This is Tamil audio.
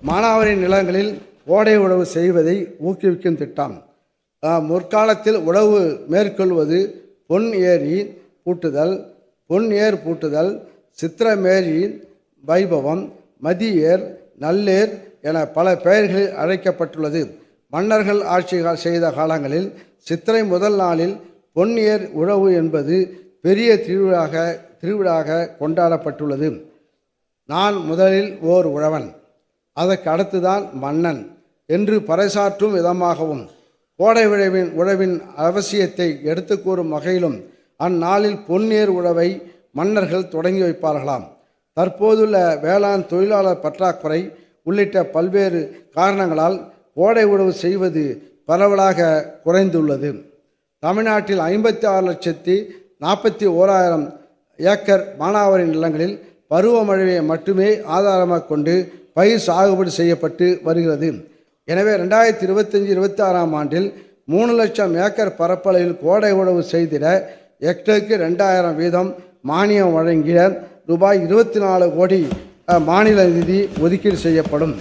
மானாவாரி நிலங்களில் கோடை உழவு செய்வதை ஊக்குவிக்கும் திட்டம். முற்காலத்தில் உழவு மேற்கொள்வது பொன் ஏர் பூட்டுதல், சித்திரமேரியின் வைபவம், மதியேர், நல்லேர் என பல பெயர்களில் அழைக்கப்பட்டுள்ளது. மன்னர்கள் ஆட்சி செய்த காலங்களில் சித்திரை முதல் நாளில் பொன் ஏர் உழவு என்பது பெரிய திருவிழாக கொண்டாடப்பட்டுள்ளது. நான் முதலில் ஓர் உழவன், அதற்கு அடுத்துதான் மன்னன் என்று பறைசாற்றும் விதமாகவும் கோடை உழவின் அவசியத்தை எடுத்து கூறும் வகையிலும் அந்நாளில் பொன்னேர் உழவை மன்னர்கள் தொடங்கி வைப்பார்களாம். தற்போதுள்ள வேளாண் தொழிலாளர் பற்றாக்குறை உள்ளிட்ட பல்வேறு காரணங்களால் கோடை உழவு செய்வது பரவலாக குறைந்துள்ளது. தமிழ்நாட்டில் 56,41,000 ஏக்கர் மானாவாரி நிலங்களில் பருவமழையை மட்டுமே ஆதாரமாக கொண்டு பயிர் சாகுபடி செய்யப்பட்டு வருகிறது. எனவே 2025-26 ஆண்டில் 3 லட்சம் ஏக்கர் பரப்பளவில் கோடை உழவு செய்திட ஹெக்டருக்கு 2000 வீதம் மானியம் வழங்கிய ரூபாய் 24 கோடி மாநில நிதி ஒதுக்கீடு செய்யப்படும்.